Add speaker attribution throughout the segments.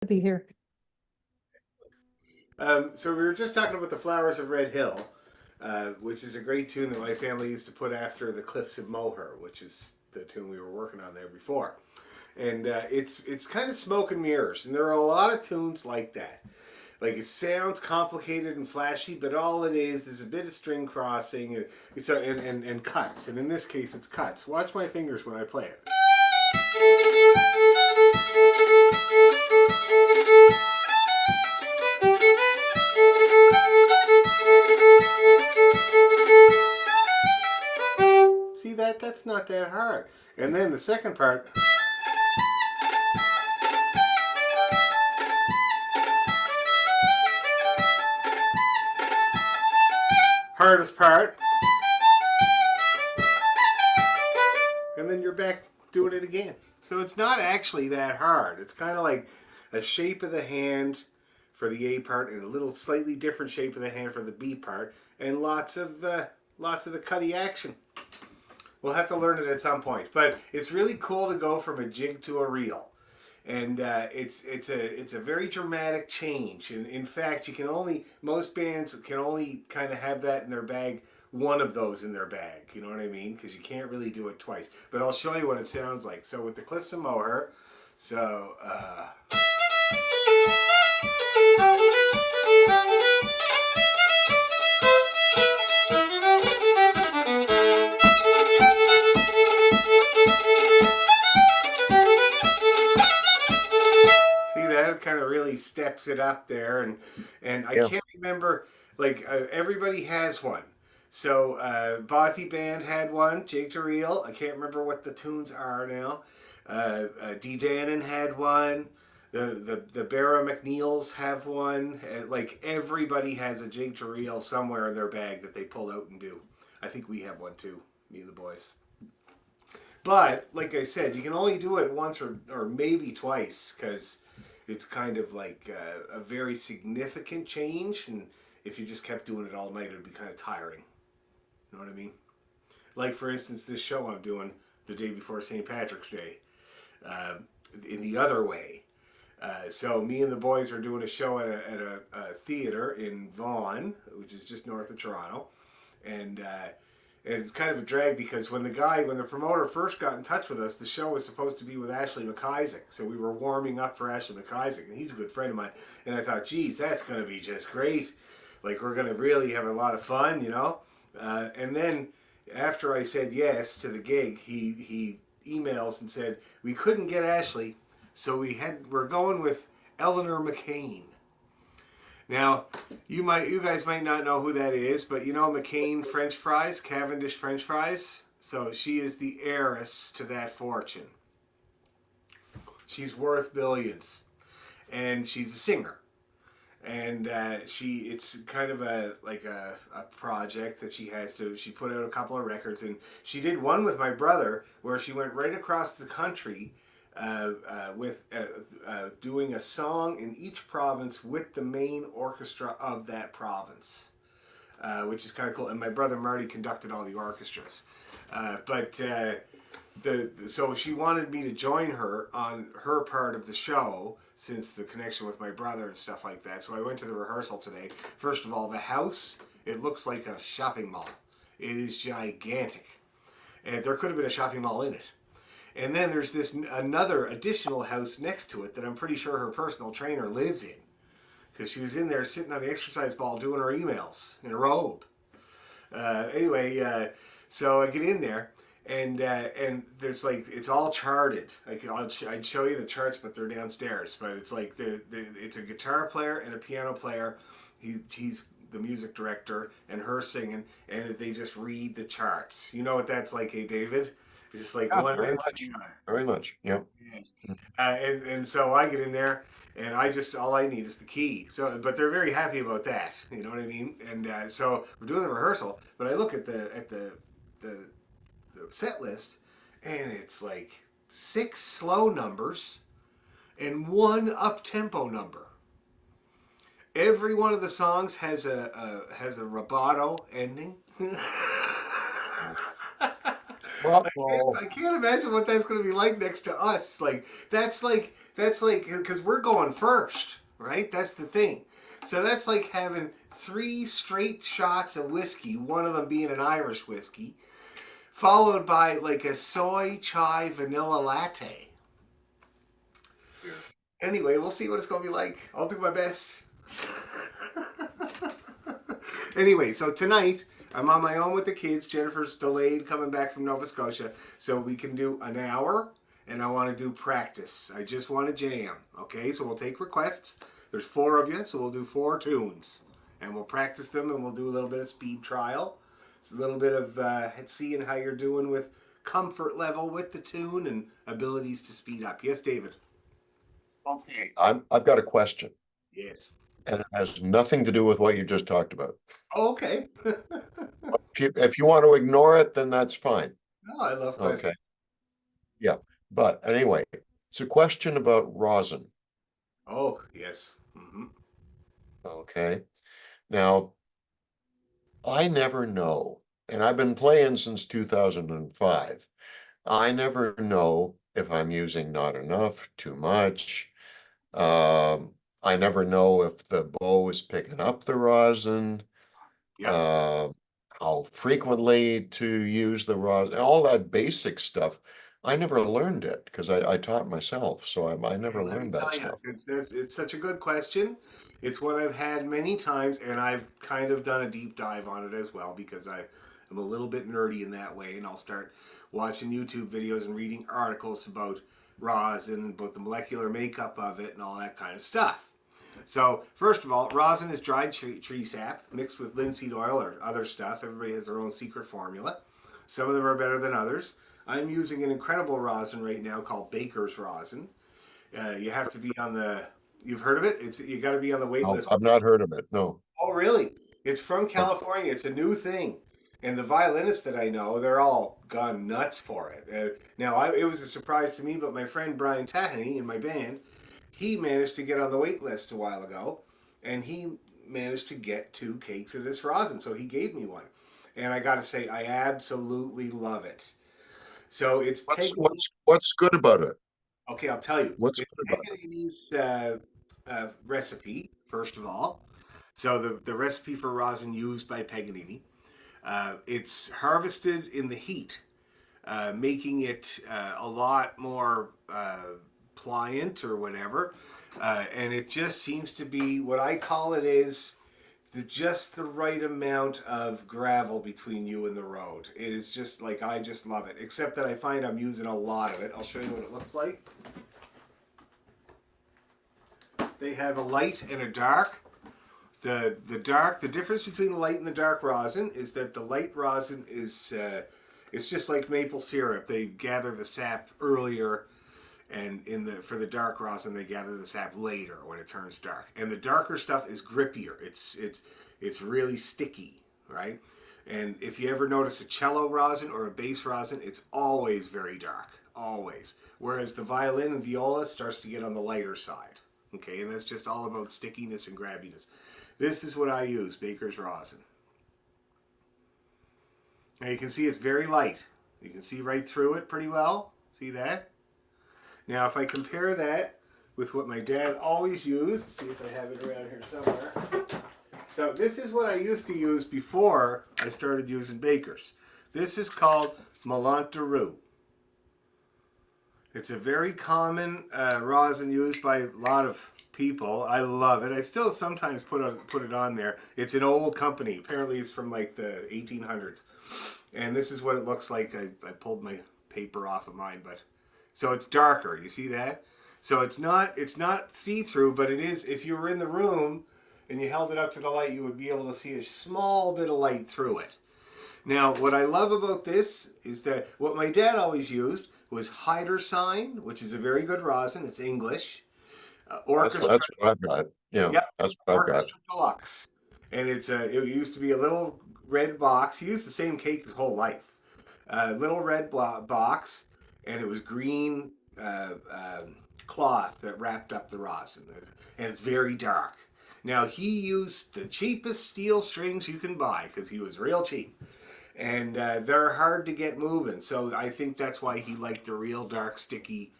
Speaker 1: To be here.
Speaker 2: So we were just talking about the Flowers of Red Hill, which is a great tune that my family used to put after the Cliffs of Moher, which is the tune we were working on there before. And it's kind of smoke and mirrors, and there are a lot of tunes like that. Like it sounds complicated and flashy, but all it is a bit of string crossing and and cuts. And in this case, it's cuts. Watch my fingers when I play it. See that? That's not that hard. And then the second part. Hardest part. And then you're back doing it again. So it's not actually that hard. It's kind of like a shape of the hand for the A part and a little slightly different shape of the hand for the B part, and lots of the cutty action. We'll have to learn it at some point, but it's really cool to go from a jig to a reel, and it's a very dramatic change. And in fact, you can only most bands can only kind of have that in their bag, one of those in their bag. You know what I mean? Because you can't really do it twice. But I'll show you what it sounds like. So with the Cliffs of Moher, so. See that it kind of really steps it up there, and I
Speaker 3: Yeah.
Speaker 2: can't remember like everybody has one. So Bothy Band had one, Jake Reel. I can't remember what the tunes are now. D. Dannon had one. The Barra McNeils have one. Like everybody has a Jake Reel somewhere in their bag that they pull out and do. I think we have one too, me and the boys. But like I said, you can only do it once or maybe twice because it's kind of like a very significant change. And if you just kept doing it all night, it would be kind of tiring. You know what I mean? Like for instance, this show I'm doing the day before St. Patrick's Day, uh, in the other way. So me and the boys are doing a show at a theater in Vaughan, which is just north of Toronto, and it's kind of a drag because when the promoter first got in touch with us, the show was supposed to be with Ashley McIsaac. So we were warming up for Ashley McIsaac, and he's a good friend of mine. And I thought, geez, that's going to be just great. Like we're going to really have a lot of fun, you know. And then after I said yes to the gig, he emails and said we couldn't get Ashley, so we're going with Eleanor McCain. Now, you guys might not know who that is, but you know McCain French fries, Cavendish French fries. So she is the heiress to that fortune. She's worth billions, and she's a singer. And it's kind of a project that she put out a couple of records, and she did one with my brother where she went right across the country with doing a song in each province with the main orchestra of that province, which is kind of cool. And my brother Marty conducted all the orchestras, but so she wanted me to join her on her part of the show since the connection with my brother and stuff like that. So I went to the rehearsal today. First of all, the house, it looks like a shopping mall. It is gigantic, and there could have been a shopping mall in it. And then there's this another additional house next to it that I'm pretty sure her personal trainer lives in, because she was in there sitting on the exercise ball doing her emails in a robe. So I get in there, and there's like it's all charted. I'd show you the charts, but they're downstairs. But it's like it's a guitar player and a piano player. He's the music director, and her singing, and they just read the charts. You know what that's like, eh, David? It's just like
Speaker 3: Yeah,
Speaker 2: one
Speaker 3: very
Speaker 2: into
Speaker 3: much.
Speaker 2: the other.
Speaker 3: Very much. Yep.
Speaker 2: Yes. And so I get in there, and all I need is the key. So, but they're very happy about that. You know what I mean? And so we're doing the rehearsal, but I look at the the set list, and it's like six slow numbers and one up tempo number. Every one of the songs has a rubato ending.
Speaker 1: Uh-oh.
Speaker 2: I can't imagine what that's going to be like next to us. That's like because we're going first, right? That's the thing. So that's like having three straight shots of whiskey, one of them being an Irish whiskey, followed by like a soy chai vanilla latte. Anyway, we'll see what it's going to be like. I'll do my best. Anyway, so tonight I'm on my own with the kids. Jennifer's delayed coming back from Nova Scotia, so we can do an hour, and I want to do practice. I just want to jam. Okay, so we'll take requests. There's four of you, so we'll do four tunes, and we'll practice them, and we'll do a little bit of speed trial. It's a little bit of seeing how you're doing with comfort level with the tune and abilities to speed up. Yes, David.
Speaker 1: Okay. I've got a question,
Speaker 2: Yes.
Speaker 1: and it has nothing to do with what you just talked about.
Speaker 2: Oh, okay.
Speaker 1: If you want to ignore it, then that's fine.
Speaker 2: No, I love
Speaker 1: Okay.
Speaker 2: questions.
Speaker 1: Yeah. But anyway, it's a question about rosin.
Speaker 2: Oh, yes.
Speaker 1: Okay. Now, I never know, and I've been playing since 2005. I never know if I'm using not enough, too much. I never know if the bow is picking up the rosin,
Speaker 2: Yep.
Speaker 1: uh, how frequently to use the rosin, all that basic stuff. I never learned it because I taught myself, so I
Speaker 2: Hey,
Speaker 1: never
Speaker 2: let me
Speaker 1: learned that
Speaker 2: tell you,
Speaker 1: stuff.
Speaker 2: it's such a good question. It's one I've had many times, and I've kind of done a deep dive on it as well because I am a little bit nerdy in that way, and I'll start watching YouTube videos and reading articles about rosin, about the molecular makeup of it, and all that kind of stuff. So, first of all, rosin is dried tree sap mixed with linseed oil or other stuff. Everybody has their own secret formula. Some of them are better than others. I'm using an incredible rosin right now called Baker's rosin. You have to be on the. You've heard of it? It's you got to be on the wait
Speaker 1: No,
Speaker 2: list.
Speaker 1: I've not heard of it. No.
Speaker 2: Oh, really? It's from
Speaker 1: Okay.
Speaker 2: California. It's a new thing, and the violinists that I know, they're all gone nuts for it. It was a surprise to me, but my friend Brian Tahany in my band, he managed to get on the wait list a while ago, and he managed to get two cakes of this rosin, so he gave me one, and I got to say, I absolutely love it. So it's peg.
Speaker 1: What's good about it?
Speaker 2: Okay, I'll tell you.
Speaker 1: What's
Speaker 2: It's
Speaker 1: good about it?
Speaker 2: Paganini's recipe, first of all. So the recipe for rosin used by Paganini. It's harvested in the heat, making it a lot more pliant or whatever. And it just seems to be what I call it is just the right amount of gravel between you and the road. It is just like I just love it. Except that I find I'm using a lot of it. I'll show you what it looks like. They have a light and a dark. The difference between the light and the dark rosin is that the light rosin is it's just like maple syrup. They gather the sap earlier, and for the dark rosin they gather the sap later when it turns dark. And the darker stuff is grippier. It's really sticky, right? And if you ever notice a cello rosin or a bass rosin, it's always very dark, always. Whereas the violin and viola starts to get on the lighter side. Okay, and that's just all about stickiness and grabbiness. This is what I use, Baker's rosin. Now you can see it's very light. You can see right through it pretty well. See that? Now if I compare that with what my dad always used, see if I have it around here somewhere. So this is what I used to use before I started using Baker's. This is called Melante de Roux. It's a very common rosin used by a lot of people. I love it. I still sometimes put it on there. It's an old company. Apparently it's from like the 1800s. And this is what it looks like. I pulled my paper off of mine, but so it's darker. You see that? So it's not see-through, but it is. If you were in the room and you held it up to the light, you would be able to see a small bit of light through it. Now, what I love about this is that what my dad always used was Hydersign, which is a very good rosin. It's English. Orchestra,
Speaker 1: That's what I've got. Yeah,
Speaker 2: yep,
Speaker 1: that's what I've got.
Speaker 2: Orchestra Deluxe, and it used to be a little red box. He used the same cake his whole life. A little red box, and it was green cloth that wrapped up the rosin, and it's very dark. Now he used the cheapest steel strings you can buy because he was real cheap, and they're hard to get moving. So I think that's why he liked the real dark, sticky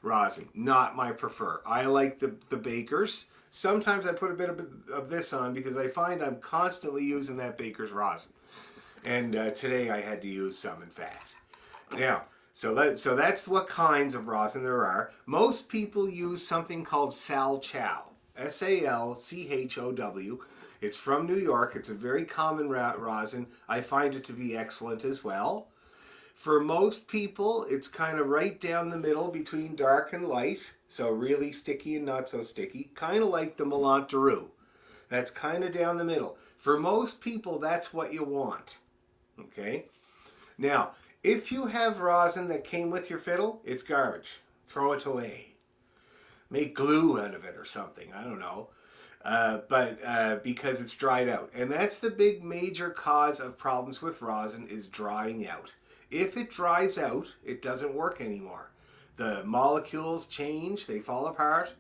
Speaker 2: rosin. Not my prefer. I like the Baker's. Sometimes I put a bit of this on because I find I'm constantly using that Baker's rosin. And today I had to use some, in fact. Now, so that's what kinds of rosin there are. Most people use something called Salchow. Salchow. It's from New York. It's a very common rosin. I find it to be excellent as well. For most people, it's kind of right down the middle between dark and light. So really sticky and not so sticky. Kind of like the Melant de Roux. That's kind of down the middle. For most people, that's what you want. Okay? Now, if you have rosin that came with your fiddle, it's garbage. Throw it away. Make glue out of it or something. I don't know. But because it's dried out. And that's the big major cause of problems with rosin is drying out. If it dries out, it doesn't work anymore. The molecules change, they fall apart,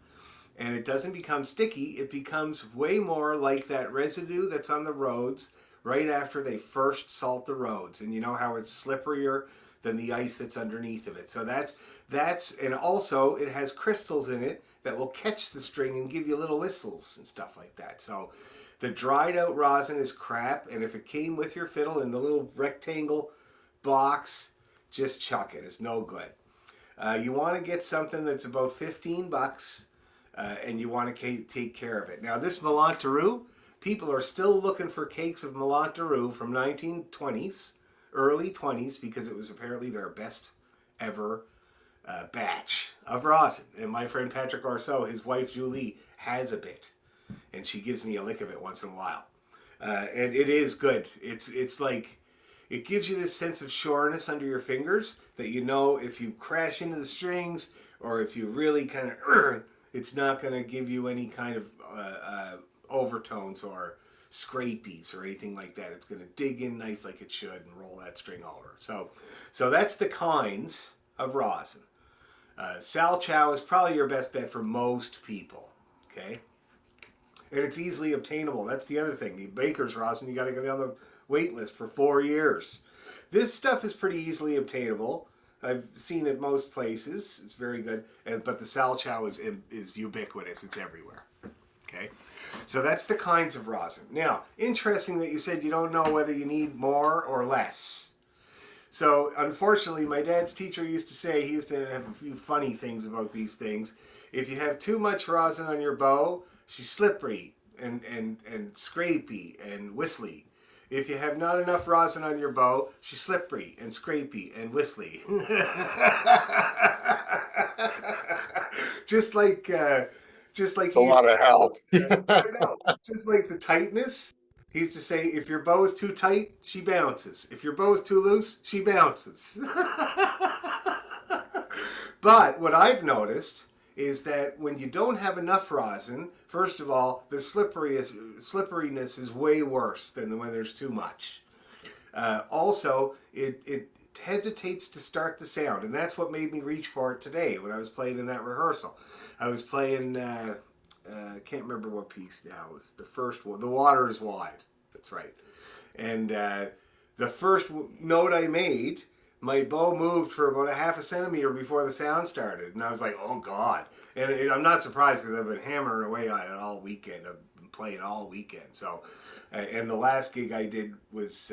Speaker 2: and it doesn't become sticky. It becomes way more like that residue that's on the roads right after they first salt the roads. And you know how it's slipperier than the ice that's underneath of it. So that's and also it has crystals in it that will catch the string and give you little whistles and stuff like that. So the dried out rosin is crap, and if it came with your fiddle in the little rectangle box, just chuck it. It's no good. You want to get something that's about 15 bucks, and you want to take care of it. Now this Melant de Roux, people are still looking for cakes of Melant de Roux from 1920s, early 20s, because it was apparently their best ever batch of rosin. And my friend Patrick Arceau, his wife Julie, has a bit, and she gives me a lick of it once in a while. And it is good. It's like, it gives you this sense of sureness under your fingers that you know if you crash into the strings or if you really kind of, it's not going to give you any kind of overtones or scrapies or anything like that. It's going to dig in nice like it should and roll that string over. So that's the kinds of rosin. Salchow is probably your best bet for most people. Okay? And it's easily obtainable. That's the other thing. The Baker's rosin, you got to go down the wait list for 4 years. This stuff is pretty easily obtainable. I've seen it most places. It's very good. But the Salchow is ubiquitous. It's everywhere. Okay? So that's the kinds of rosin. Now, interesting that you said you don't know whether you need more or less. So, unfortunately, my dad's teacher used to say, he used to have a few funny things about these things. If you have too much rosin on your bow, she's slippery and scrapey and whistly. If you have not enough rosin on your bow, she's slippery and scrapey and whistly. just like
Speaker 1: It's a lot of help.
Speaker 2: I know. Just like the tightness. He used to say, if your bow is too tight, she bounces. If your bow is too loose, she bounces. But what I've noticed is that when you don't have enough rosin, first of all, the slipperiness is way worse than when there's too much. Also, it hesitates to start the sound, and that's what made me reach for it today when I was playing in that rehearsal. I was playing, I can't remember what piece now. It was the first one, The Water is Wide. That's right. And the first note I made, my bow moved for about a half a centimeter before the sound started. And I was like, oh, God. And I'm not surprised because I've been hammering away on it all weekend. I've been playing all weekend. So, and the last gig I did was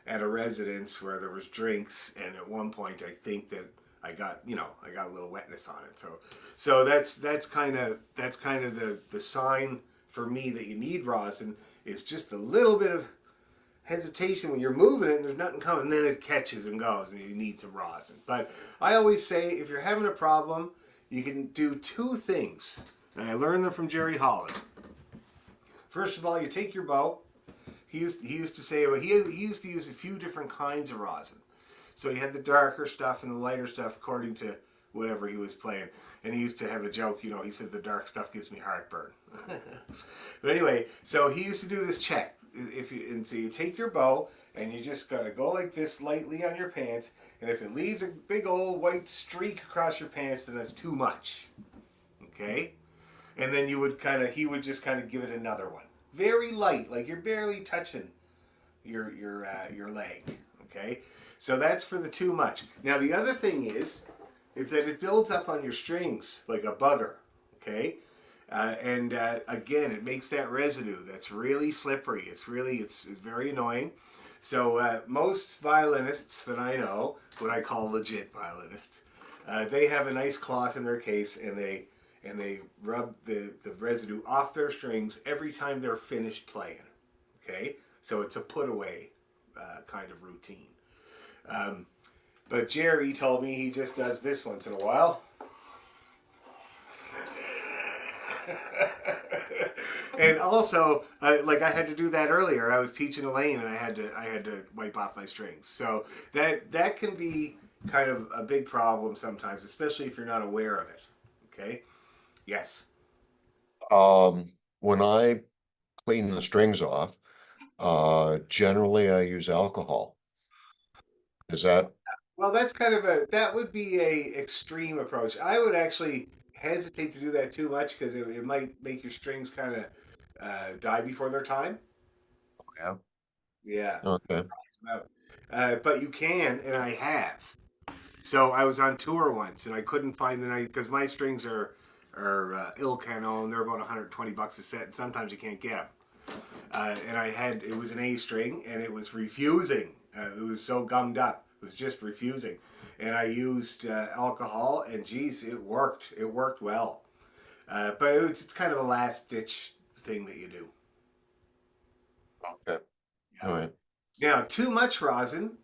Speaker 2: at a residence where there was drinks. And at one point, I think that I got a little wetness on it. So that's kind of the sign for me that you need rosin is just a little bit of hesitation when you're moving it and there's nothing coming, and then it catches and goes and you need some rosin. But I always say if you're having a problem, you can do two things. And I learned them from Jerry Holland. First of all, you take your bow. He used to say, well, he used to use a few different kinds of rosin. So he had the darker stuff and the lighter stuff according to whatever he was playing. And he used to have a joke, he said the dark stuff gives me heartburn. But anyway, so he used to do this check. So you take your bow and you just gotta go like this lightly on your pants, and if it leaves a big old white streak across your pants, then that's too much. Okay? And then he would just kind of give it another one. Very light, like you're barely touching your leg. Okay, so that's for the too much. Now the other thing is that it builds up on your strings like a bugger. Okay, and again, it makes that residue that's really slippery. It's very annoying. So most violinists that I know, what I call legit violinists, they have a nice cloth in their case, and they rub the residue off their strings every time they're finished playing. Okay, so it's a put away kind of routine. But Jerry told me he just does this once in a while. And also, like I had to do that earlier. I was teaching Elaine, and I had to wipe off my strings. So that can be kind of a big problem sometimes, especially if you're not aware of it. Okay. Yes.
Speaker 1: When I clean the strings off, generally I use alcohol. Is that
Speaker 2: Well, that would be a extreme approach. I would actually hesitate to do that too much because it might make your strings kind of die before their time.
Speaker 1: yeah?
Speaker 2: Yeah.
Speaker 1: Okay.
Speaker 2: But you can, and I have. So I was on tour once, and I couldn't find the night because my strings are Il Cano, and they're about 120 bucks a set, and sometimes you can't get them. And it was an A string, and it was refusing. It was so gummed up, it was just refusing. And I used alcohol, and geez, it worked. It worked well. But it's kind of a last ditch thing that you do.
Speaker 1: Okay.
Speaker 2: Yeah.
Speaker 1: All right.
Speaker 2: Now, too much rosin,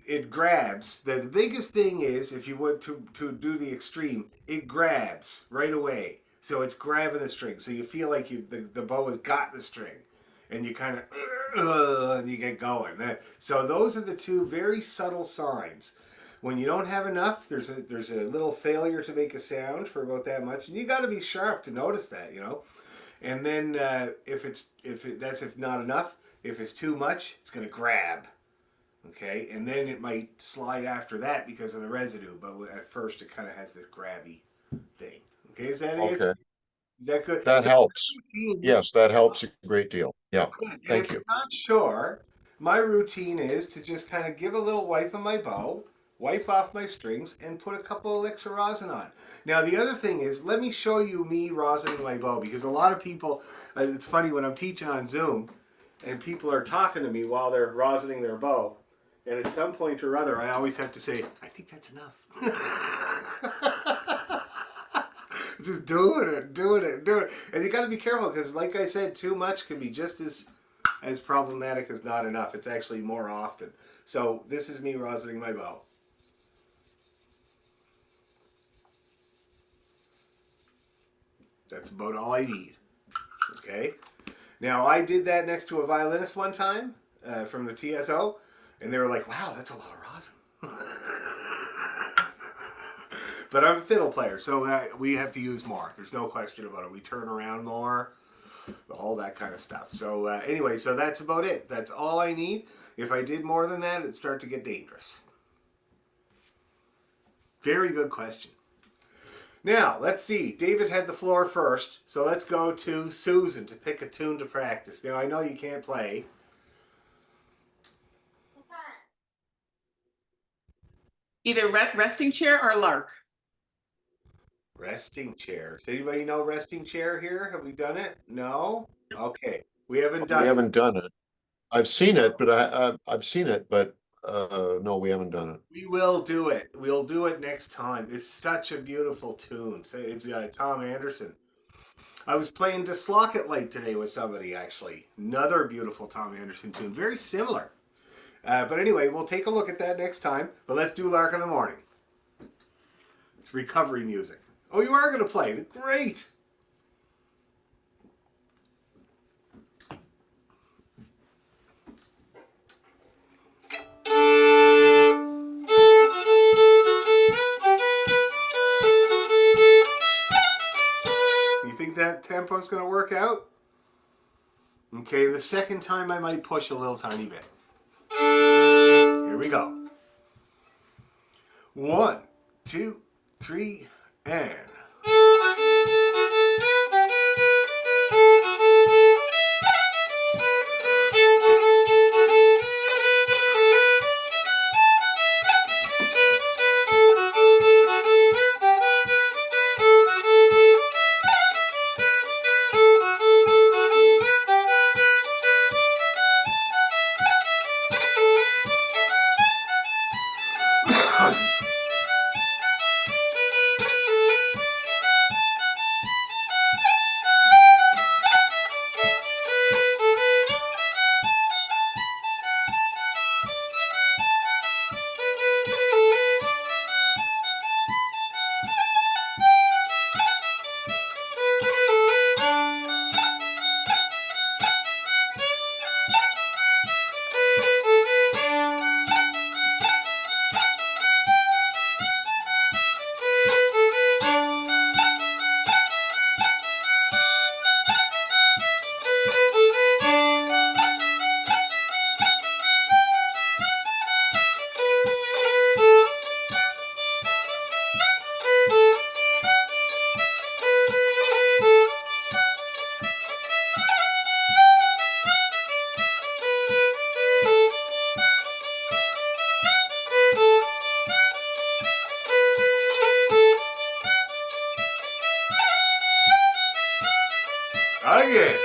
Speaker 2: it grabs. The biggest thing is if you want to do the extreme, it grabs right away. So it's grabbing the string. So you feel like the bow has got the string, and you kind of and you get going. So those are the two very subtle signs. When you don't have enough, there's a little failure to make a sound for about that much, and you got to be sharp to notice that, you know. And then if not enough, if it's too much, it's gonna grab. Okay, and then it might slide after that because of the residue. But at first, it kind of has this grabby thing. Okay, is that it?
Speaker 1: Okay.
Speaker 2: Is that good?
Speaker 1: That
Speaker 2: So
Speaker 1: helps.
Speaker 2: routine,
Speaker 1: Yes, that helps a great deal. Yeah.
Speaker 2: good. And
Speaker 1: Thank
Speaker 2: if
Speaker 1: you.
Speaker 2: you're not sure, my routine is to just kind of give a little wipe on my bow, wipe off my strings, and put a couple of licks of rosin on. Now the other thing is, let me show you me rosining my bow because a lot of people. It's funny when I'm teaching on Zoom, and people are talking to me while they're rosining their bow. And at some point or other, I always have to say, I think that's enough. Just doing it. And you got to be careful because, like I said, too much can be just as problematic as not enough. It's actually more often. So this is me rosining my bow. That's about all I need. Okay. Now I did that next to a violinist one time from the TSO, and they were like, "Wow, that's a lot of rosin." But I'm a fiddle player, so we have to use more. There's no question about it. We turn around more, all that kind of stuff. So anyway, so that's about it. That's all I need. If I did more than that, it'd start to get dangerous. Very good question. Now, let's see. David had the floor first, so let's go to Susan to pick a tune to practice. Now, I know you can't play.
Speaker 3: Either resting chair or lark.
Speaker 2: Resting chair. Does anybody know resting chair here? Have we done it? No? Okay. We haven't
Speaker 1: We
Speaker 2: done it.
Speaker 1: haven't done it. I've seen it, but I've seen it, but no, we haven't done it.
Speaker 2: We will do it. We'll do it next time. It's such a beautiful tune. So it's Tom Anderson. I was playing Dislocket Light today with somebody, actually. Another beautiful Tom Anderson tune. Very similar. But anyway, we'll take a look at that next time. But let's do Lark in the Morning. It's recovery music. Oh, you are going to play. Great. You think that tempo's going to work out? Okay, the second time I might push a little tiny bit. Here we go. 1, 2, 3, and... Again.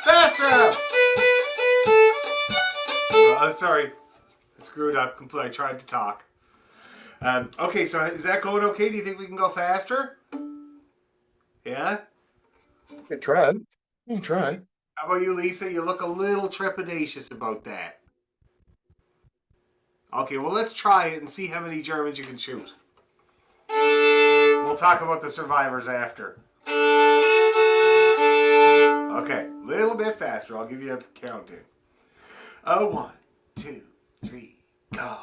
Speaker 2: Faster! Oh, sorry. I screwed up completely. I tried to talk. Okay, so is that going okay? Do you think we can go faster? Yeah?
Speaker 1: You tried. You tried.
Speaker 2: How about you, Lisa? You look a little trepidatious about that. Okay, well, let's try it and see how many Germans you can shoot. We'll talk about the survivors after. Okay, a little bit faster. I'll give you a countdown. Oh, 1, 2, 3, go.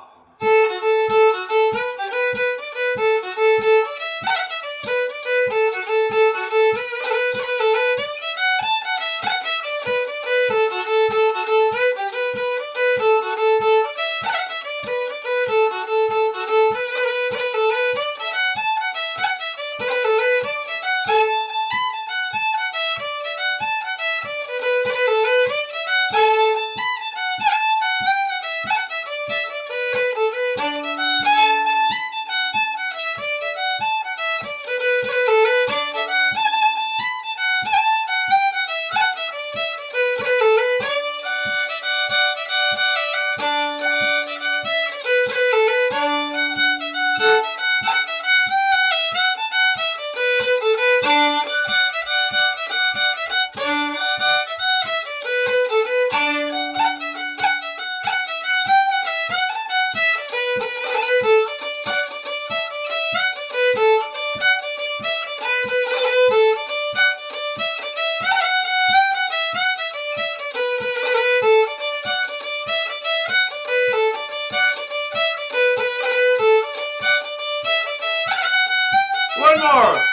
Speaker 2: One more.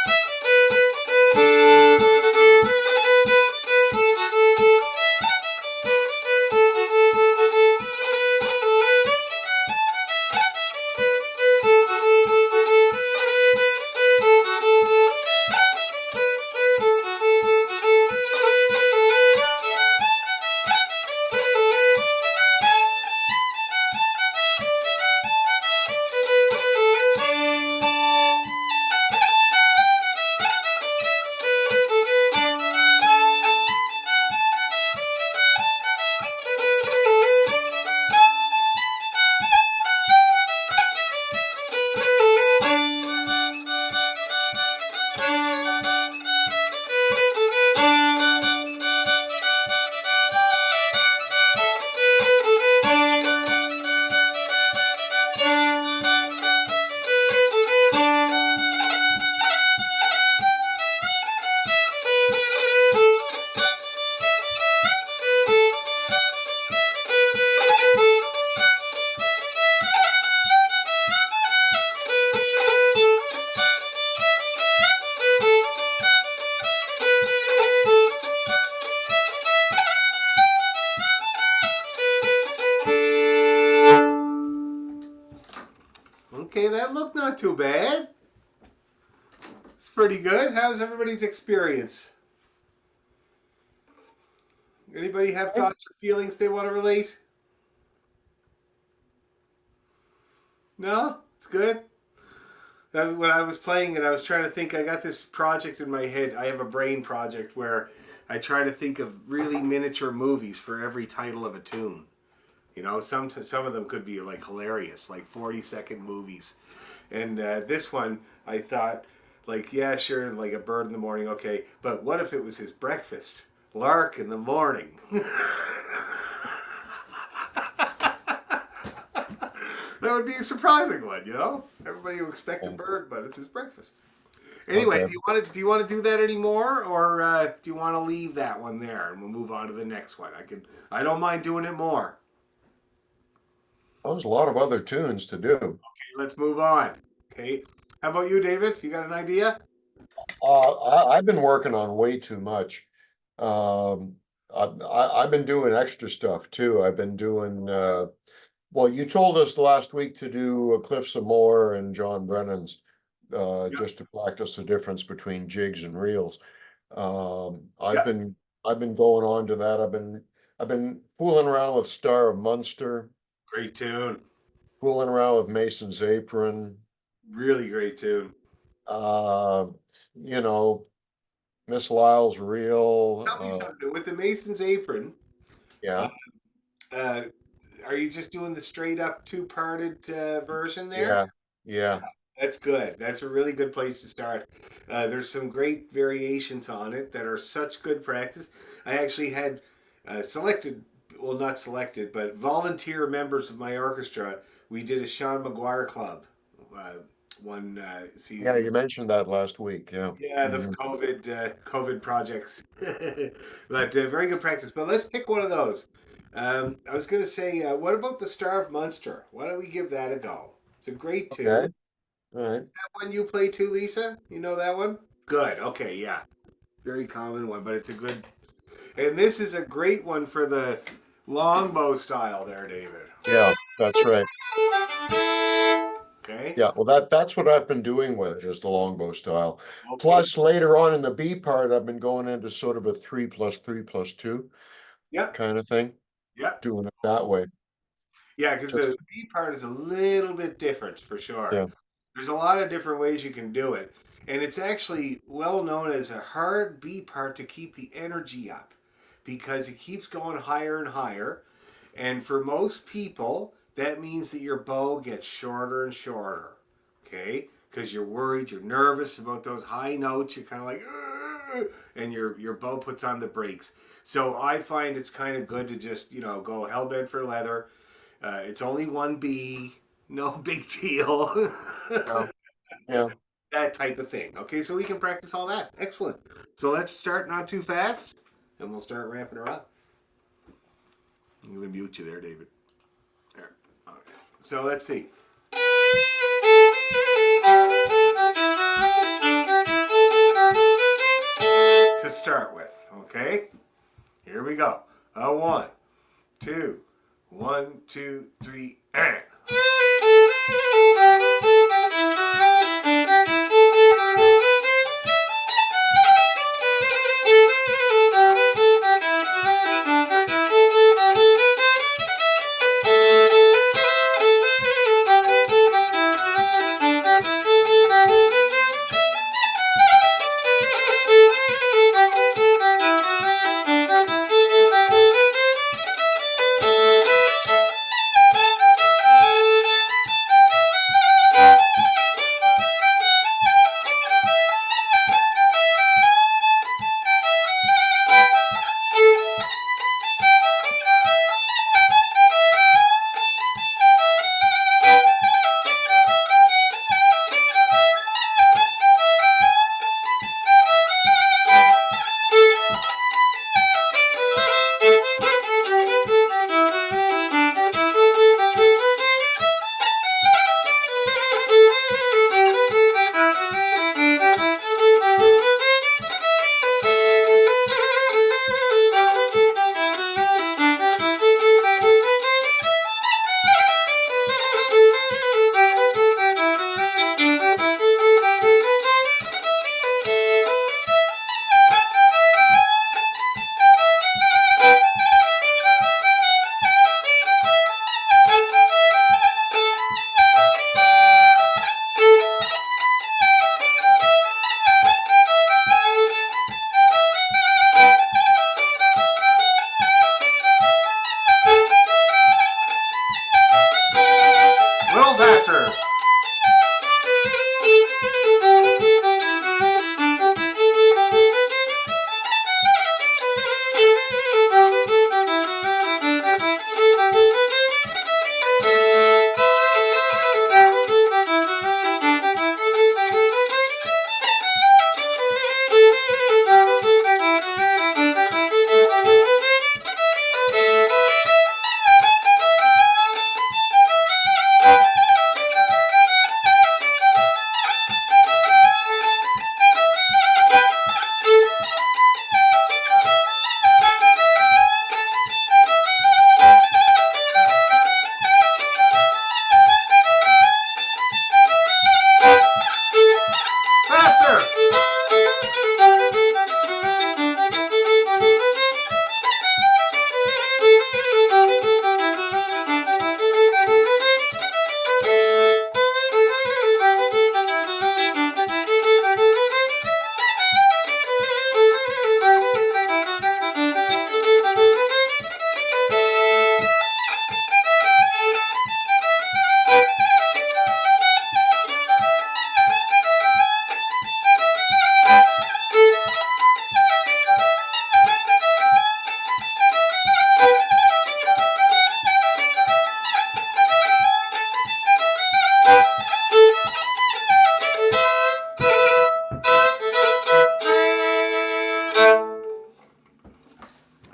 Speaker 2: Okay, that looked not too bad. It's pretty good. How's everybody's experience? Anybody have thoughts or feelings they want to relate? No? It's good? When I was playing it, I was trying to think. I got this project in my head. I have a brain project where I try to think of really miniature movies for every title of a tune. You know, some of them could be like hilarious, like 40-second movies. And this one, I thought, like, yeah, sure, like a bird in the morning, okay. But what if it was his breakfast? Lark in the morning. That would be a surprising one, you know. Everybody will expect a bird, but it's his breakfast. Anyway,
Speaker 1: Okay.
Speaker 2: do you want to do that anymore, or do you want to leave that one there and we'll move on to the next one? I don't mind doing it more.
Speaker 1: Well, there's a lot of other tunes to do.
Speaker 2: Okay, let's move on. Okay, how about you, David? You got an idea?
Speaker 1: I've been working on way too much. Um, I've been doing extra stuff too. I've been doing, well, you told us last week to do Cliffs of Moher and John Brennan's,
Speaker 2: Yep.
Speaker 1: just to practice the difference between jigs and reels. I've
Speaker 2: Yep.
Speaker 1: been, I've been going on to that. I've been fooling around with Star of Munster,
Speaker 2: Great tune.
Speaker 1: fooling around with Mason's Apron,
Speaker 2: Really great tune.
Speaker 1: uh, you know, Miss Lyle's Reel,
Speaker 2: Tell me something. With the Mason's Apron, uh,
Speaker 1: yeah,
Speaker 2: uh, are you just doing the straight up two-parted version there?
Speaker 1: yeah, yeah,
Speaker 2: That's good. That's a really good place to start. There's some great variations on it that are such good practice. I actually had selected, well, not selected, but volunteer members of my orchestra. We did a Sean McGuire Club uh, one
Speaker 1: yeah,
Speaker 2: season.
Speaker 1: you mentioned that last week, yeah.
Speaker 2: Yeah, the
Speaker 1: Mhm.
Speaker 2: COVID projects, but very good practice. But let's pick one of those. I was going to say, what about the Star of Munster? Why don't we give that a go? It's a great tune.
Speaker 1: Okay, all right,
Speaker 2: One you play too, Lisa? You know that one? Good. Okay, yeah. Very common one, but it's a good. And this is a great one for the longbow style there, David.
Speaker 1: yeah, that's right.
Speaker 2: Okay?
Speaker 1: Yeah, well, that's what I've been doing with it, is the longbow style.
Speaker 2: Okay.
Speaker 1: Plus, later on in the B part, I've been going into sort of a 3+3+2
Speaker 2: Yep.
Speaker 1: kind of thing,
Speaker 2: Yep.
Speaker 1: doing it that way.
Speaker 2: Yeah, because the
Speaker 1: Just,
Speaker 2: B part is a little bit different for sure.
Speaker 1: yeah,
Speaker 2: There's a lot of different ways you can do it. And it's actually well known as a hard B part to keep the energy up because it keeps going higher and higher. And for most people, that means that your bow gets shorter and shorter. Okay? Because you're worried, you're nervous about those high notes. You're kind of like, "Ugh," and your bow puts on the brakes. So I find it's kind of good to just, go hell bent for leather. It's only one B, no big deal.
Speaker 1: yeah, yeah.
Speaker 2: That type of thing. Okay, so we can practice all that. Excellent. So let's start not too fast, and we'll start ramping her up. I'm going to mute you there, David. There. Okay. So let's see. To start with, okay? Here we go. A one, two, 1, 2, 3, and.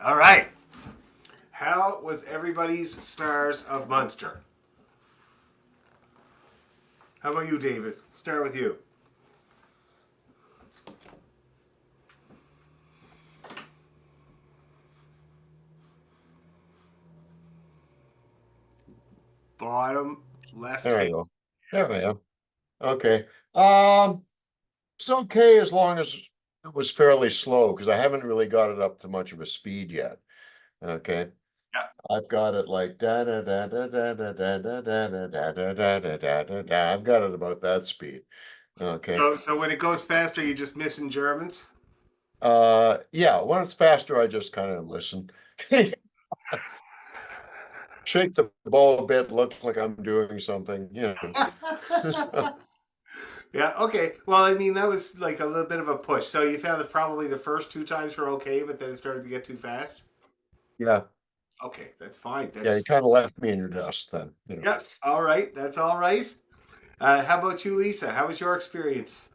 Speaker 2: All right. How was everybody's Stars of Munster? How about you, David? Start with you. Bottom left
Speaker 1: There I
Speaker 2: hand.
Speaker 1: go. There I am. Okay. It's okay as long as it was fairly slow because I haven't really got it up to much of a speed yet. Okay.
Speaker 2: Yeah.
Speaker 1: I've got it like da da da da da da da da da da da da da da da da da. I've got it about that speed. Okay.
Speaker 2: So when it goes faster, you just missing Germans.
Speaker 1: Yeah, when it's faster, I just kind of listen. Shake the ball a bit, look like I'm doing something, you know.
Speaker 2: Yeah. Okay. Well, I mean, that was like a little bit of a push. So you found that probably the first two times were okay, but then it started to get too fast.
Speaker 1: Yeah,
Speaker 2: Okay, that's fine.
Speaker 1: yeah, you
Speaker 2: That's
Speaker 1: kind of left me in your dust then, you know.
Speaker 2: yeah. All right. That's all right. How about you, Lisa? How was your experience?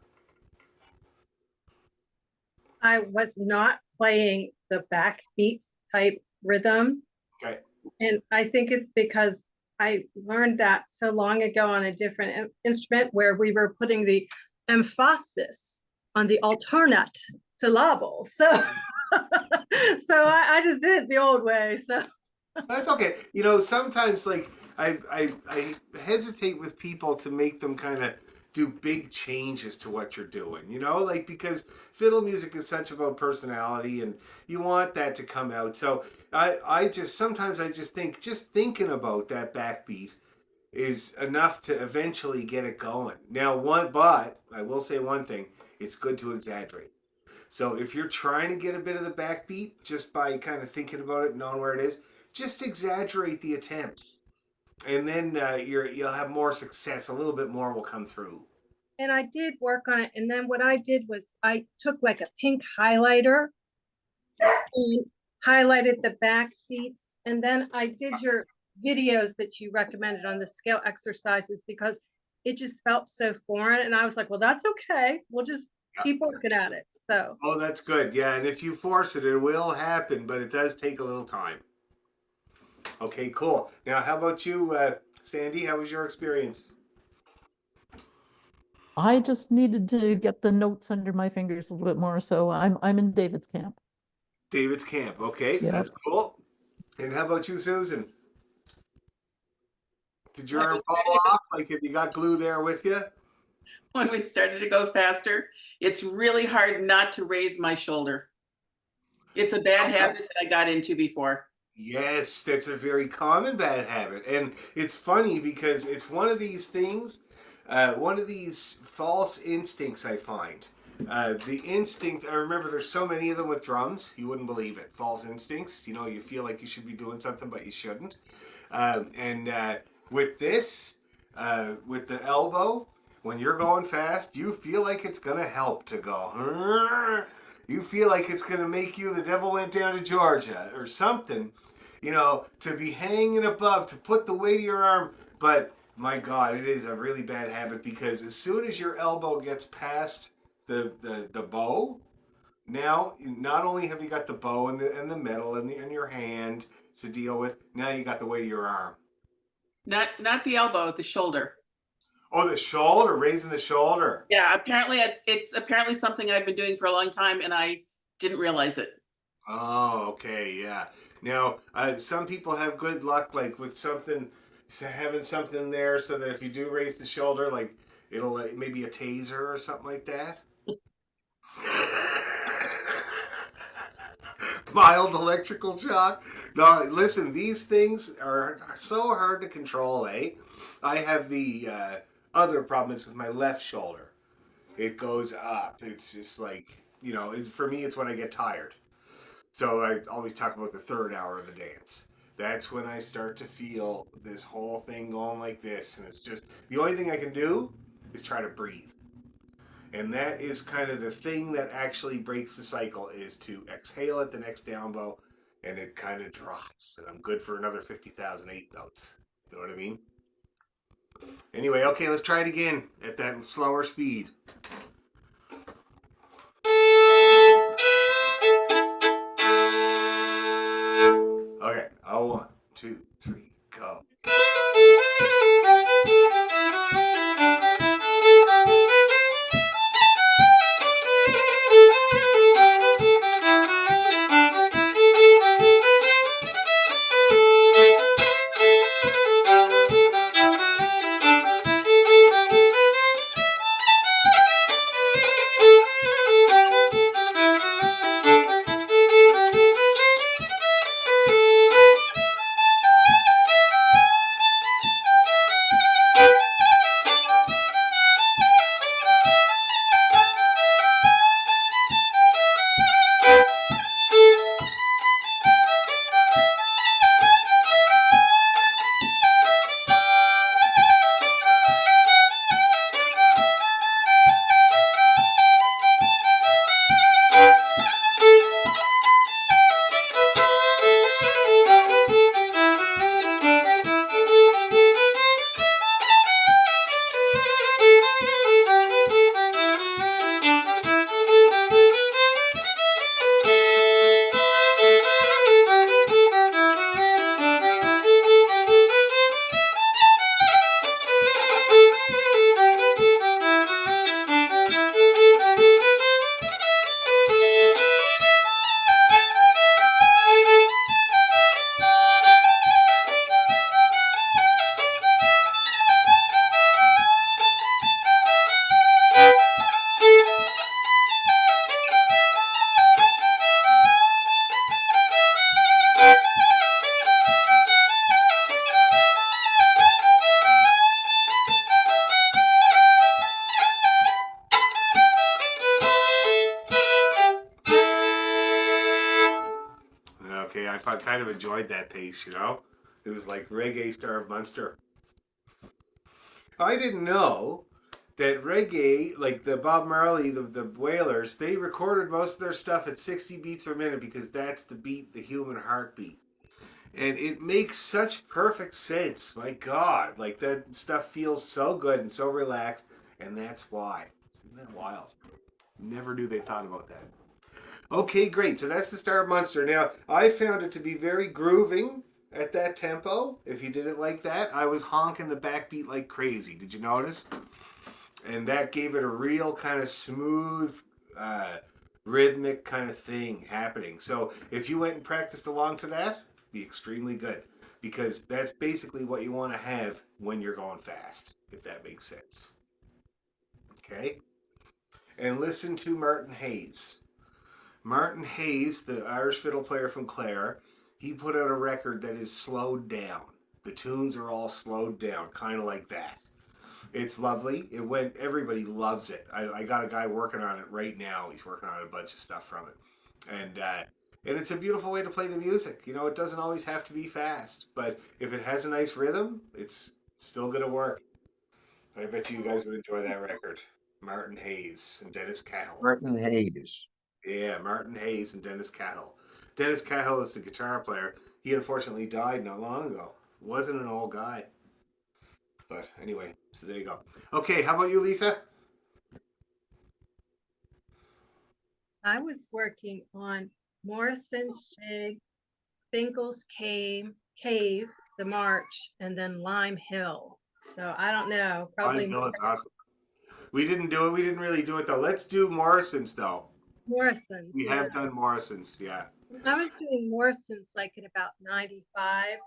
Speaker 4: I was not playing the backbeat type rhythm.
Speaker 2: Okay.
Speaker 4: And I think it's because I learned that so long ago on a different instrument where we were putting the emphasis on the alternate syllable. So I just did it the old way. So
Speaker 2: That's okay. You know, sometimes like I hesitate with people to make them kind of do big changes to what you're doing. You know, like because fiddle music is such about personality, and you want that to come out. So I just sometimes I just think just thinking about that backbeat is enough to eventually get it going. Now, but I will say one thing: it's good to exaggerate. So if you're trying to get a bit of the backbeat just by kind of thinking about it, knowing where it is, just exaggerate the attempts, and then you'll have more success. A little bit more will come through.
Speaker 4: and I did work on it. And then what I did was I took like a pink highlighter and highlighted the back beats. And then I did your videos that you recommended on the scale exercises because it just felt so foreign. And I was like, well, that's okay. We'll just keep working at it. So
Speaker 2: Oh, that's good. Yeah, and if you force it, it will happen, but it does take a little time. Okay, cool. Now, how about you, Sandy? How was your experience?
Speaker 5: I just needed to get the notes under my fingers a little bit more, so I'm in David's camp.
Speaker 2: David's camp. Okay,
Speaker 5: Yeah.
Speaker 2: that's cool. And how about you, Susan? Did your
Speaker 3: When
Speaker 2: arm
Speaker 3: we
Speaker 2: fall
Speaker 3: started to
Speaker 2: off? Like, have you got glue there with you?
Speaker 3: when we started to go faster, it's really hard not to raise my shoulder. It's a bad habit that I got into before.
Speaker 2: Yes, that's a very common bad habit. And it's funny because it's one of these things, one of these false instincts I find. The instinct, I remember there's so many of them with drums, you wouldn't believe it. False instincts, you know, you feel like you should be doing something, but you shouldn't. And with this, with the elbow, when you're going fast, you feel like it's going to help to go. You feel like it's going to make you the devil went down to Georgia or something, you know, to be hanging above, to put the weight of your arm. But my God, it is a really bad habit because as soon as your elbow gets past the bow, now not only have you got the bow and the metal in your hand to deal with, now you got the weight of your arm.
Speaker 3: Not the elbow, the shoulder.
Speaker 2: Oh, the shoulder, raising the shoulder.
Speaker 3: Yeah, apparently it's apparently something I've been doing for a long time and I didn't realize it.
Speaker 2: Oh, okay, yeah. Now, some people have good luck, like with something, having something there, so that if you do raise the shoulder, like it'll like maybe a taser or something like that. Mild electrical shock. No, listen, these things are so hard to control, eh? I have the other problems with my left shoulder. It goes up. It's just like, you know, it's, for me, it's when I get tired. So I always talk about the third hour of the dance. That's when I start to feel this whole thing going like this. And it's just, the only thing I can do is try to breathe. And that is kind of the thing that actually breaks the cycle is to exhale at the next down bow and it kind of drops. And I'm good for another 50,000 eighth notes. You know what I mean? Anyway, okay, let's try it again at that slower speed. okay? I kind of enjoyed that pace, you know? It was like reggae Star of Munster. I didn't know that reggae, like the Bob Marley, the Wailers, they recorded most of their stuff at 60 beats per minute because that's the beat, the human heartbeat. And it makes such perfect sense. My God, like that stuff feels so good and so relaxed, and that's why. Isn't that wild? Never knew they thought about that. Okay, great. So that's the Star of Munster. Now, I found it to be very grooving at that tempo. If you did it like that, I was honking the backbeat like crazy. Did you notice? And that gave it a real kind of smooth, rhythmic kind of thing happening. So if you went and practiced along to that, be extremely good, because that's basically what you want to have when you're going fast, if that makes sense. Okay? And listen to Martin Hayes. Martin Hayes, the Irish fiddle player from Clare, he put out a record that is slowed down. The tunes are all slowed down, kind of like that. It's lovely. Everybody loves it. I got a guy working on it right now. He's working on a bunch of stuff from it. And it's a beautiful way to play the music. You know, it doesn't always have to be fast, but if it has a nice rhythm, it's still going to work. I bet you guys would enjoy that record. Martin Hayes and Dennis Cahill.
Speaker 1: Martin Hayes.
Speaker 2: Yeah, Martin Hayes and Dennis Cahill. Dennis Cahill is the guitar player. He unfortunately died not long ago. Wasn't an old guy. But anyway, so there you go. Okay, how about you, Lisa?
Speaker 4: I was working on Morrison's Jig, Finkel's Cave, The March, and then Lime Hill. So I don't know, probably
Speaker 2: Lime Hill is awesome. We didn't do it. We didn't really do it though. Let's do Morrison's though.
Speaker 4: Morrison's.
Speaker 2: We have done Morrison's, yeah.
Speaker 4: I was doing Morrison's like at about 95.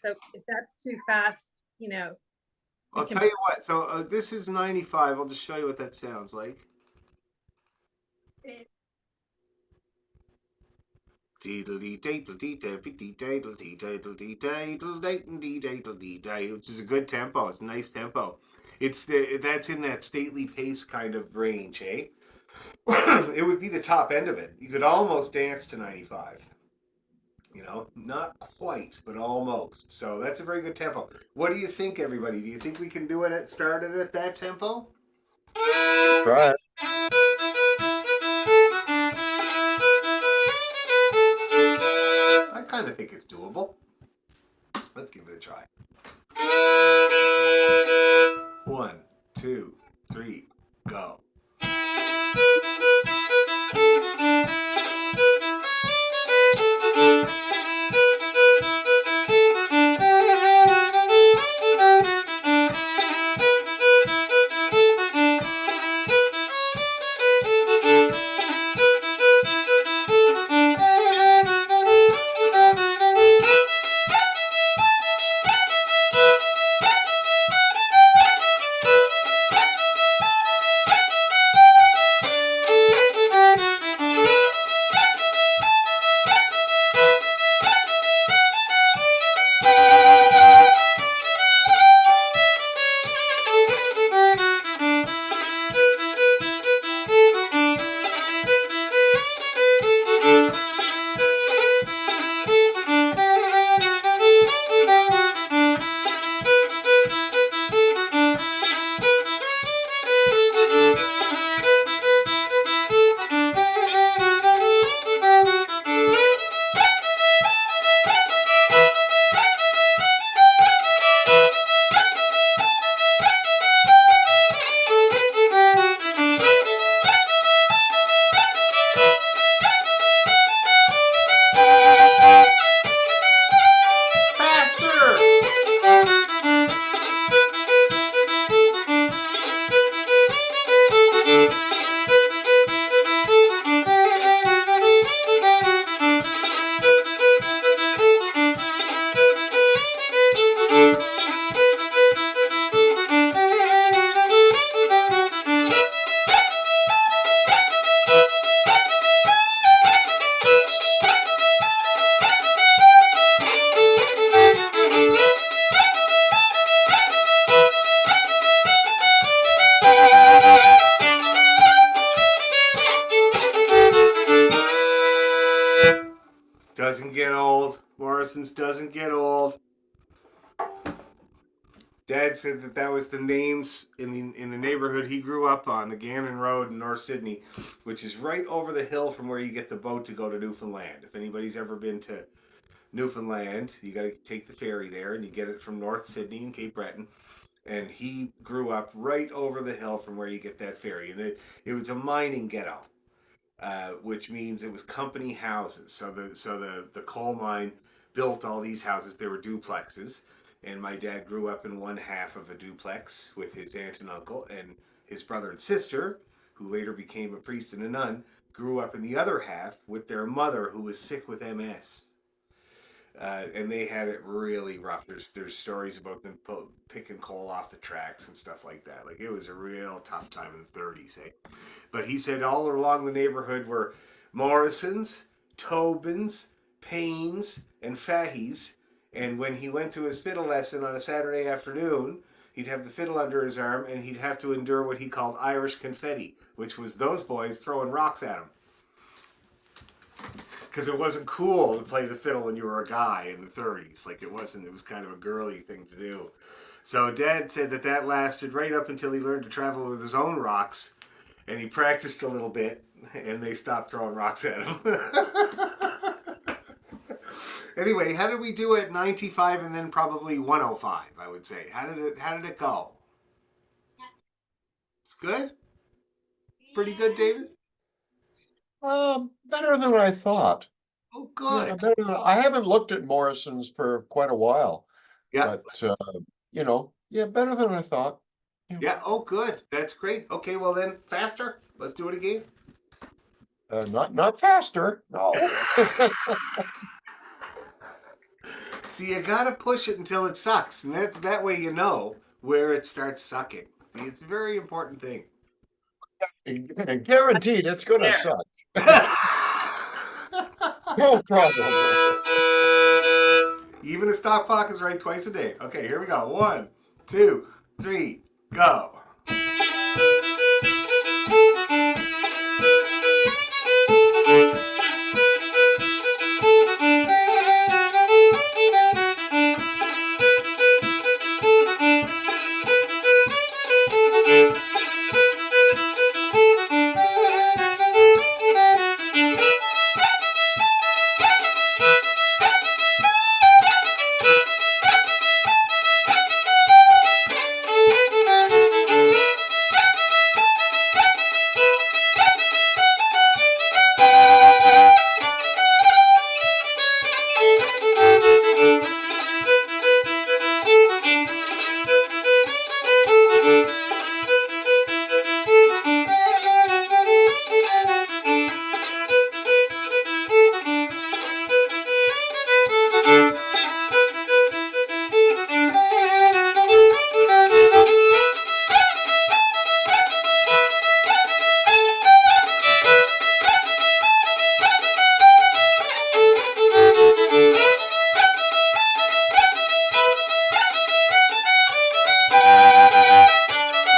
Speaker 4: So if that's too fast,
Speaker 2: I'll tell you what. So this is 95. I'll just show you what that sounds like. Which is a good tempo. It's a nice tempo. That's in that stately pace kind of range, eh? It would be the top end of it. You could almost dance to 95. You know, not quite, but almost. So that's a very good tempo. What do you think, everybody? Do you think we can do it start it at that tempo?
Speaker 1: Try it.
Speaker 2: I kind of think it's doable. Let's give it a try. 1, 2, 3, go. Doesn't get old. Morrison's doesn't get old. Dad said that was the names in the neighborhood he grew up on, the Gannon Road in North Sydney, which is right over the hill from where you get the boat to go to Newfoundland. If anybody's ever been to Newfoundland, you got to take the ferry there, and you get it from North Sydney and Cape Breton. And he grew up right over the hill from where you get that ferry, and it was a mining ghetto, which means it was company houses. So the coal mine built all these houses. They were duplexes. And my dad grew up in one half of a duplex with his aunt and uncle, and his brother and sister, who later became a priest and a nun, grew up in the other half with their mother, who was sick with MS. And they had it really rough. There's stories about them picking coal off the tracks and stuff like that. Like, it was a real tough time in the 30s, eh? But he said all along the neighborhood were Morrisons, Tobins, Paynes, and Fahey's. And when he went to his fiddle lesson on a Saturday afternoon, he'd have the fiddle under his arm, and he'd have to endure what he called Irish confetti, which was those boys throwing rocks at him. Because it wasn't cool to play the fiddle when you were a guy in the 30s. Like, it wasn't. It was kind of a girly thing to do. So Dad said that lasted right up until he learned to travel with his own rocks, and he practiced a little bit, and they stopped throwing rocks at him. Anyway, how did we do at 95 and then probably 105, I would say? How did it go? It's good? Pretty good, David?
Speaker 1: Better than I thought.
Speaker 2: Oh,
Speaker 1: Yeah,
Speaker 2: good.
Speaker 1: I haven't looked at Morrison's for quite a while,
Speaker 2: Yeah.
Speaker 1: but yeah, better than I thought.
Speaker 2: Yeah, oh, good. That's great. Okay, well then, faster. Let's do it again.
Speaker 1: Not faster, no.
Speaker 2: See, you gotta push it until it sucks, and that way you know where it starts sucking. See, it's a very important thing.
Speaker 1: Guaranteed, it's gonna suck. No problem.
Speaker 2: Even a stock pocket is right twice a day. Okay, here we go. 1, 2, 3, go.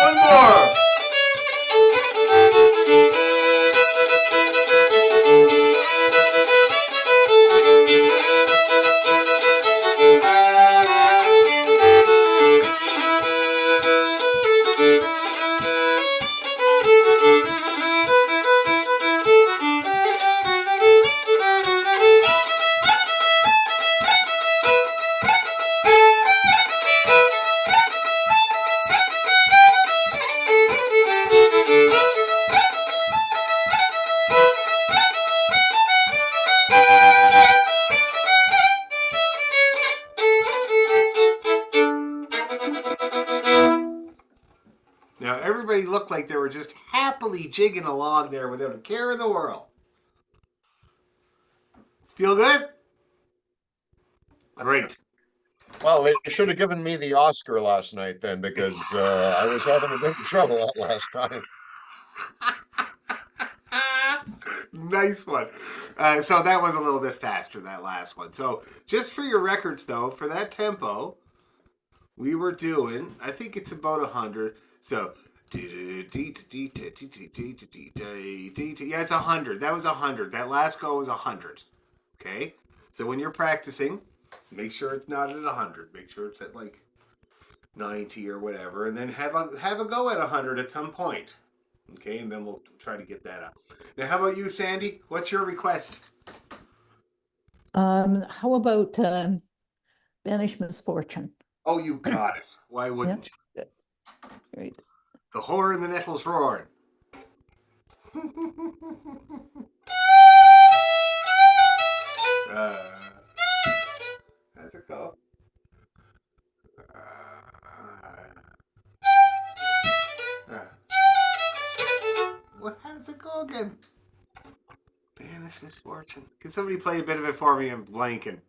Speaker 2: One more. Now, everybody looked like they were just happily jigging along there without a care in the world. Feel good? Great.
Speaker 1: Well, they should have given me the Oscar last night then, because I was having a bit of trouble that last time.
Speaker 2: Nice one. So that was a little bit faster, that last one. So just for your records, though, for that tempo, we were doing, I think it's about 100. So, yeah, it's 100. That was 100. That last go was 100. Okay? So when you're practicing, make sure it's not at 100. Make sure it's at like 90 or whatever, and then have a go at 100 at some point. Okay, and then we'll try to get that up. Now, how about you, Sandy? What's your request?
Speaker 5: How about Banish Misfortune?
Speaker 2: Oh, you got it. Why wouldn't you?
Speaker 5: Great.
Speaker 2: The whore in the nettles roaring. How's it go? What? How does it go again? Banish Misfortune. Can somebody play a bit of it for me? I'm blanking.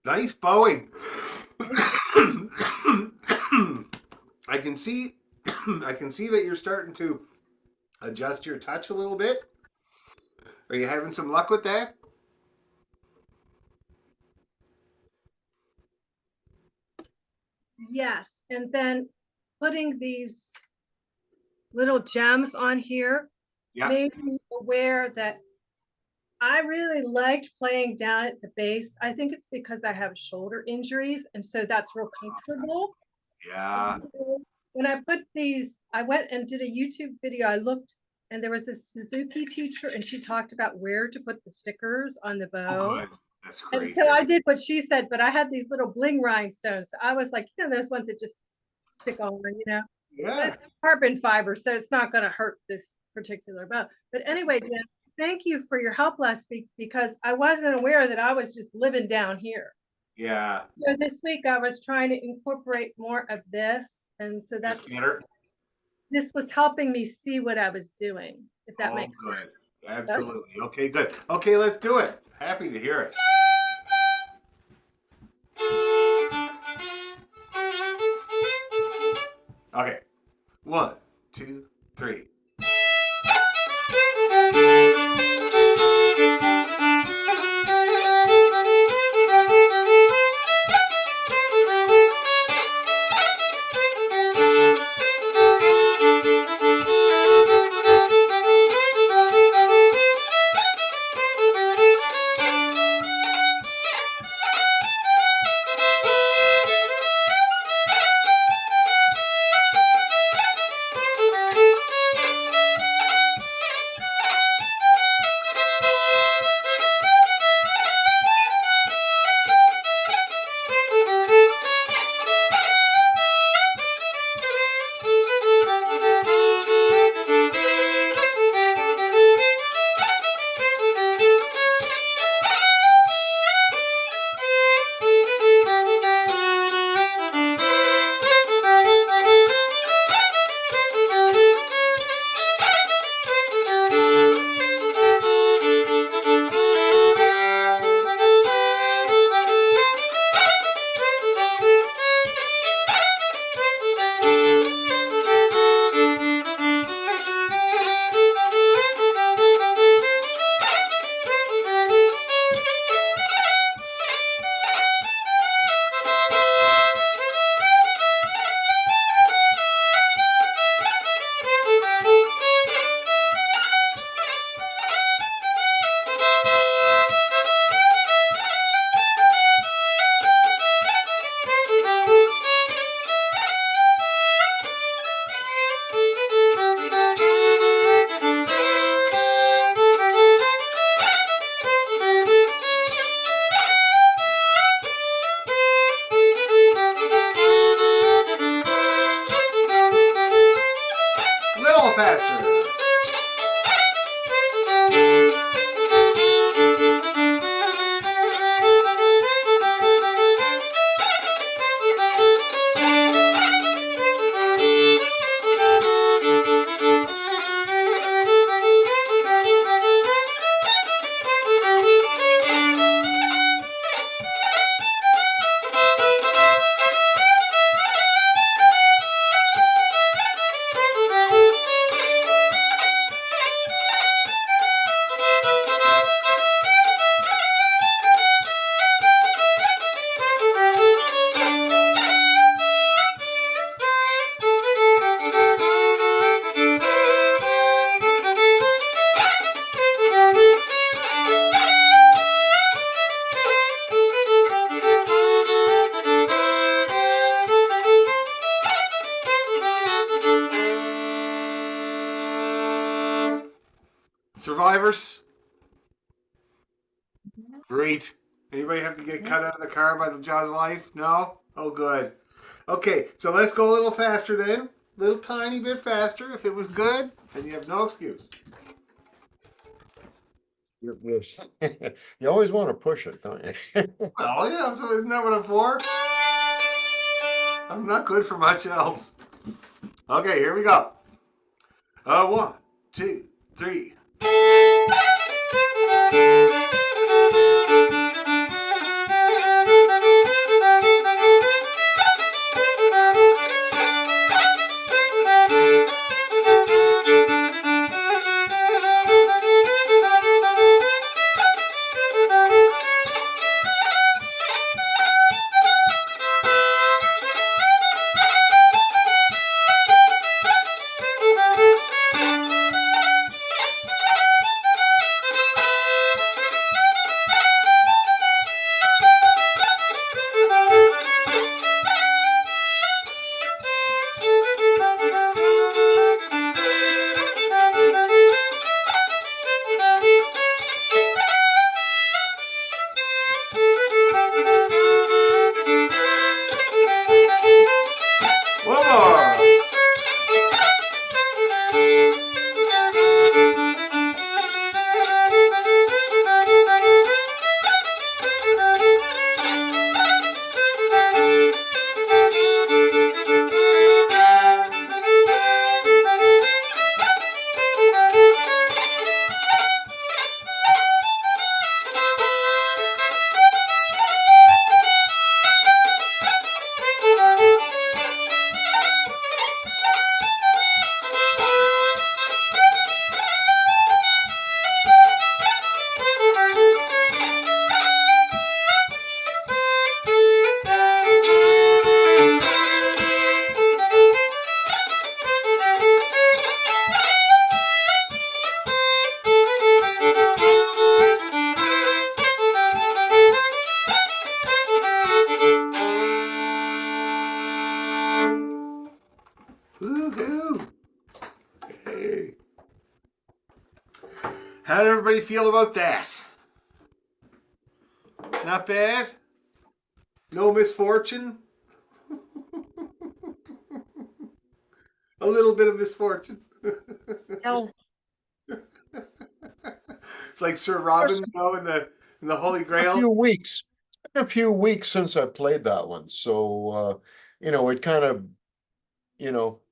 Speaker 2: Nice bowing. I can see that you're starting to adjust your touch a little bit. Are you having some luck with that?
Speaker 4: Yes, and then putting these little gems on here
Speaker 2: Yeah.
Speaker 4: made me aware that I really liked playing down at the base. I think it's because I have shoulder injuries, and so that's real comfortable.
Speaker 2: Yeah.
Speaker 4: When I put these, I went and did a YouTube video. I looked, and there was this Suzuki teacher, and she talked about where to put the stickers on the bow.
Speaker 2: Oh, good. That's
Speaker 4: And
Speaker 2: great.
Speaker 4: so I did what she said, but I had these little bling rhinestones. So I was like, those ones that just stick on,
Speaker 2: Yeah.
Speaker 4: It's carbon fiber, so it's not going to hurt this particular bow. But anyway, Dan, thank you for your help last week, because I wasn't aware that I was just living down here.
Speaker 2: Yeah.
Speaker 4: So this week I was trying to incorporate more of this, and so
Speaker 2: That's better.
Speaker 4: this was helping me see what I was doing, if that
Speaker 2: Oh,
Speaker 4: makes
Speaker 2: good.
Speaker 4: sense.
Speaker 2: Absolutely. Okay, good. Okay, let's do it. Happy to hear it. Okay. 1, 2, 3. Little faster. Survivors? Great. Anybody have to get cut out of the car by the jaws of life? No? Oh, good. Okay, so let's go a little faster then. A little tiny bit faster. If it was good, then you have no excuse.
Speaker 1: You always want to push it, don't you?
Speaker 2: Oh, yeah, so isn't that what I'm for? I'm not good for much else. Okay, here we go. 1, 2, 3. One more. Woohoo! Hey. How did everybody feel about that? Not bad? No misfortune? A little bit of misfortune.
Speaker 1: No.
Speaker 2: It's like Sir Robin, you know, in the Holy
Speaker 1: A
Speaker 2: Grail.
Speaker 1: few weeks. It's been a few weeks since I played that one, so it kind of,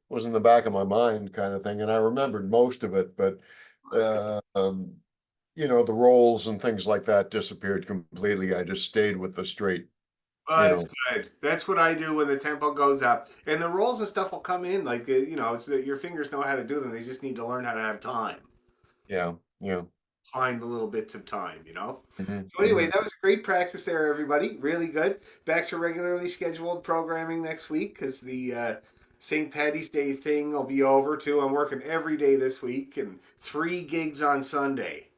Speaker 1: was in the back of my mind kind of thing, and I remembered most of it, but uh, um, the roles and things like that disappeared completely. I just stayed with the straight,
Speaker 2: Oh,
Speaker 1: you
Speaker 2: that's
Speaker 1: know,
Speaker 2: good. That's what I do when the tempo goes up, and the rolls and stuff will come in. Like it's that your fingers know how to do them. They just need to learn how to have time.
Speaker 1: yeah, yeah.
Speaker 2: Find the little bits of time.
Speaker 1: Mhm,
Speaker 2: So anyway,
Speaker 1: mhm.
Speaker 2: that was a great practice there, everybody. Really good. Back to regularly scheduled programming next week because the St. Patty's Day thing will be over too. I'm working every day this week and 3 gigs on Sunday.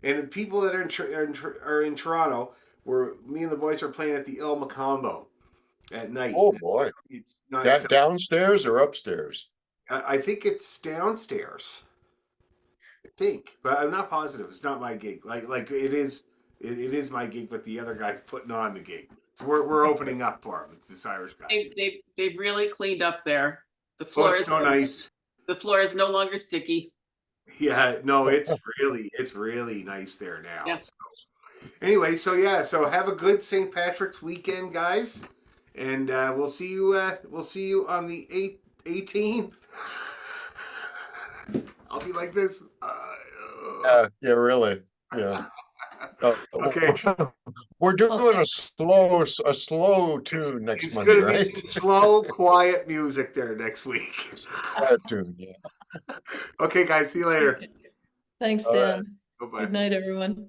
Speaker 2: And the people that are in Toronto, me and the boys are playing at the El Macombo at night.
Speaker 1: Oh boy,
Speaker 2: It's not.
Speaker 1: that downstairs or upstairs?
Speaker 2: I think it's downstairs. I think, but I'm not positive. It's not my gig. Like it is. It is my gig, but the other guy's putting on the gig. So we're opening up for him. It's this Irish guy.
Speaker 3: They've really cleaned up there. The
Speaker 2: Oh,
Speaker 3: floor
Speaker 2: it's
Speaker 3: is
Speaker 2: so nice.
Speaker 3: the floor is no longer sticky.
Speaker 2: Yeah, no, it's really nice there now.
Speaker 3: Yeah.
Speaker 2: So, anyway, so yeah, so have a good St. Patrick's weekend, guys, and we'll see you on the 18th. I'll be like this.
Speaker 1: Yeah, really. Yeah.
Speaker 2: Okay.
Speaker 1: We're doing a slow tune next
Speaker 2: It's
Speaker 1: Monday,
Speaker 2: gonna be
Speaker 1: right?
Speaker 2: some slow, quiet music there next week.
Speaker 1: Quiet tune, yeah.
Speaker 2: Okay, guys, see you later.
Speaker 5: Thanks,
Speaker 1: All right.
Speaker 5: Dan.
Speaker 2: Bye bye.
Speaker 5: Good night, everyone.